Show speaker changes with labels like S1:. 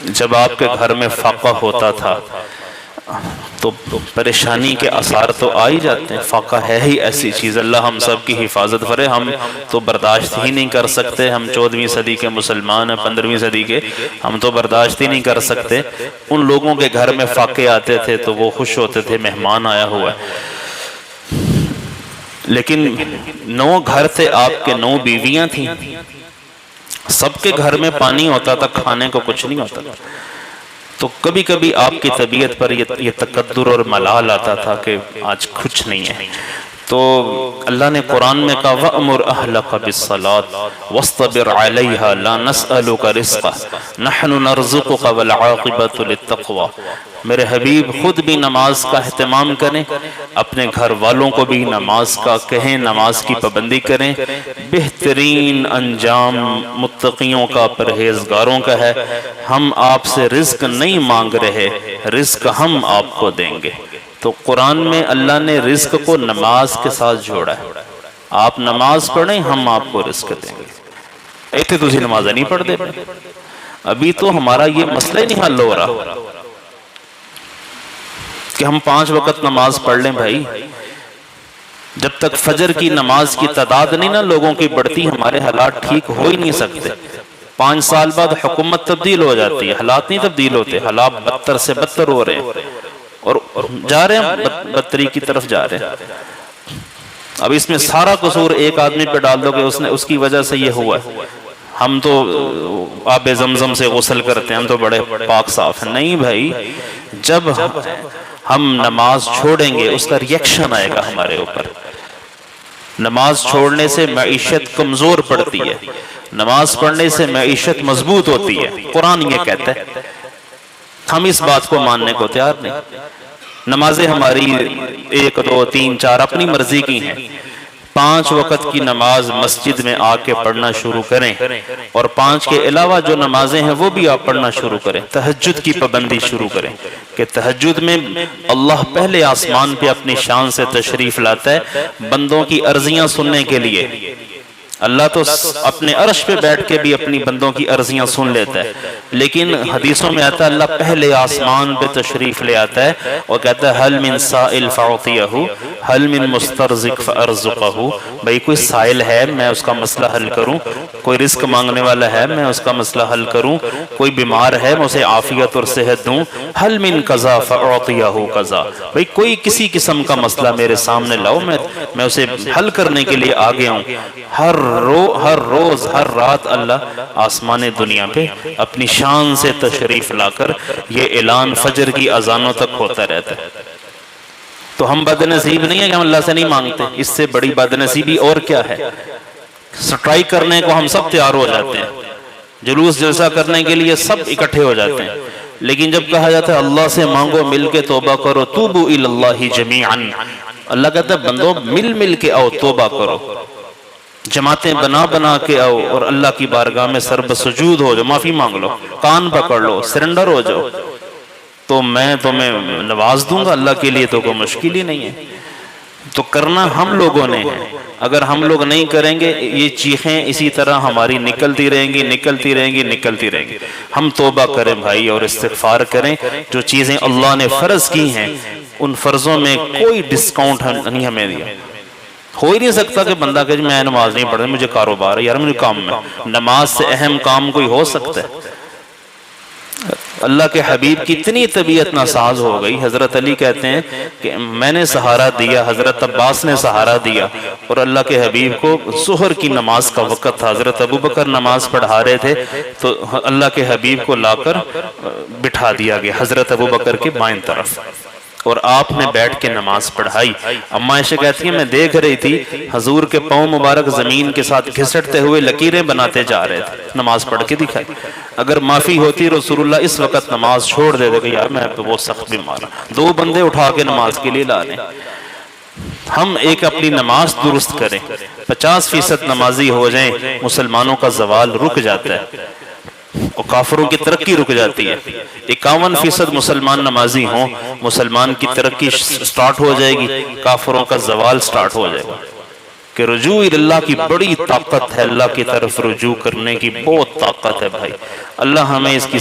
S1: جب آپ کے گھر میں فاقہ ہوتا تھا تو پریشانی کے آثار تو آ ہی جاتے ہیں. فاقہ ہے ہی ایسی چیز، اللہ ہم سب کی حفاظت کرے. ہم تو برداشت ہی نہیں کر سکتے. ہم 14ویں صدی کے مسلمان ہیں، 15ویں صدی کے، ہم تو برداشت ہی نہیں کر سکتے. ان لوگوں کے گھر میں فاقے آتے تھے تو وہ خوش ہوتے تھے، مہمان آیا ہوا ہے. لیکن 9 گھر تھے آپ کے، 9 بیویاں تھیں. سب کے گھر میں پانی ہوتا تھا، کھانے کو کچھ نہیں ہوتا تھا. تو کبھی کبھی آپ کی طبیعت پر یہ تقدر اور ملال آتا تھا کہ آج کچھ نہیں ہے. تو اللہ نے قرآن میں کہا وَأْمُرْ أَهْلَكَ بِالصَّلَاةِ وَاصْطَبِرْ عَلَيْهَا لَا نَسْأَلُكَ رِزْقًا نَحْنُ نَرْزُقُكَ وَالْعَاقِبَةُ لِلتَّقْوَى. میرے حبیب خود بھی نماز کا اہتمام کریں، اپنے گھر والوں کو بھی نماز کا کہیں، نماز کی پابندی کریں. بہترین انجام متقیوں کا، پرہیزگاروں کا ہے. ہم آپ سے رزق نہیں مانگ رہے، رزق ہم آپ کو دیں گے. تو قرآن میں اللہ نے رزق کو نماز کے ساتھ جوڑا ہے. آپ نماز پڑھیں، ہم آپ کو رزق دیں گے. ایتھے تسی نماز نہیں پڑھ دے. ابھی تو ہمارا یہ مسئلہ ہی نہیں حل ہو رہا کہ ہم 5 وقت نماز پڑھ لیں. بھائی جب تک فجر کی نماز کی تعداد نہیں نا لوگوں کی بڑھتی، ہمارے حالات ٹھیک ہو ہی نہیں سکتے. 5 سال بعد حکومت تبدیل ہو جاتی ہے، حالات نہیں تبدیل ہوتے. حالات بدتر سے بدتر ہو رہے ہیں اور جا رہے ہیں، بدتری کی طرف جا رہے ہیں. اب اس میں سارا قصور ایک آدمی پہ ڈال دو کہ اس کی وجہ سے یہ ہوا ہے. ہم تو آب زمزم سے غسل کرتے ہیں، ہم تو بڑے پاک صاف ہیں. نہیں بھائی، جب ہم نماز چھوڑیں گے اس کا ریئیکشن آئے گا ہمارے اوپر. نماز چھوڑنے سے معیشت کمزور پڑتی ہے، نماز پڑھنے سے معیشت مضبوط ہوتی ہے. قرآن یہ کہتا ہے. ہم اس بات کو ماننے کو تیار نہیں. نمازیں ہماری 1 2 3 4 اپنی مرضی کی ہیں. 5 وقت کی نماز مسجد میں آ کے پڑھنا شروع کریں، اور 5 کے علاوہ جو نمازیں ہیں وہ بھی آپ پڑھنا شروع کریں. تہجد کی پابندی شروع کریں کہ تہجد میں اللہ پہلے آسمان پہ اپنی شان سے تشریف لاتا ہے بندوں کی عرضیاں سننے کے لیے. اللہ تو اپنے عرش پہ بیٹھ کے بھی اپنی بندوں کی عرضیاں سن لیتا ہے، لیکن حدیثوں میں آتا ہے اللہ پہلے آسمان پہ تشریف لے آتا ہے اور کہتا ہے حل من سائل فاعطیہ حل من مسترزق فارزقہ. بھئی کوئی سائل ہے میں اس کا مسئلہ حل کروں، کوئی رزق مانگنے والا ہے میں اس کا مسئلہ حل کروں، کوئی بیمار ہے میں اسے عافیت اور صحت دوں. حل من قضا فاعطیہ قضا. بھئی کوئی کسی قسم کا مسئلہ میرے سامنے لاؤ، میں اسے حل کرنے کے لیے آگے ہوں. ہر روز ہر رات اللہ آسمان دنیا پہ اپنی شان سے تشریف لا کر یہ اعلان فجر کی اذانوں تک ہوتا رہتا ہے. تو ہم بد نصیب نہیں ہیں کہ ہم اللہ سے نہیں مانگتے. اس سے بڑی بد نصیبی اور کیا ہے. سٹرائک کرنے کو ہم سب تیار ہو جاتے ہیں، جلوس جلسہ کرنے کے لیے سب اکٹھے ہو جاتے ہیں، لیکن جب کہا جاتا ہے اللہ سے مانگو، مل کے توبہ کرو، توبوا الی اللہ جمیعا. اللہ کہتا ہے بندو مل کے آؤ، توبہ کرو، جماعتیں بنا کے آؤ اور اللہ کی بارگاہ میں سر بسجود ہو جاؤ، معافی مانگ لو، کان پکڑ لو، سرنڈر ہو جاؤ، تو میں تمہیں نواز دوں گا. اللہ کے لیے تو کوئی مشکل ہی نہیں ہے. تو کرنا ہم لوگوں نے ہے. اگر ہم لوگ نہیں کریں گے یہ چیخیں اسی طرح ہماری نکلتی رہیں گی. ہم توبہ کریں بھائی اور استغفار کریں. جو چیزیں اللہ نے فرض کی ہیں ان فرضوں میں کوئی ڈسکاؤنٹ نہیں ہمیں دیا. ہو ہی نہیں سکتا کہ بندہ کہ میں نماز نہیں پڑھ رہا، مجھے کاروبار ہے یار، مجھے کام میں. نماز سے اہم کام کوئی ہو سکتا ہے؟ اللہ کے حبیب کی اتنی طبیعت ناساز ہو گئی. حضرت علی کہتے ہیں کہ میں نے سہارا دیا، حضرت عباس نے سہارا دیا، اور اللہ کے حبیب کو ظہر کی نماز کا وقت تھا. حضرت ابوبکر نماز پڑھا رہے تھے تو اللہ کے حبیب کو لا کر بٹھا دیا گیا حضرت ابوبکر کے بائیں طرف، اور آپ نے بیٹھ کے نماز پڑھائی. اماں عائشہ کہتی ہیں میں دیکھ رہی تھی حضور کے پاؤں مبارک زمین کے ساتھ گھسٹتے ہوئے لکیریں بناتے جا رہے تھے. نماز پڑھ کے دکھائی. اگر معافی ہوتی رسول اللہ اس وقت نماز چھوڑ دیتے کہ یار میں وہ سخت بیمار ہوں، 2 بندے اٹھا کے نماز کے لیے لا لیں. ہم ایک اپنی نماز درست کریں، 50% نمازی ہو جائیں، مسلمانوں کا زوال رک جاتا ہے اور کافروں کی ترقی رک جاتی ہے. 51% مسلمان نمازی ہوں، مسلمان کی ترقی سٹارٹ ہو جائے گی، کافروں کا زوال سٹارٹ ہو جائے گا. کہ رجوع اللہ کی بڑی طاقت ہے، اللہ کی طرف رجوع کرنے کی بہت طاقت ہے بھائی. اللہ ہمیں اس کی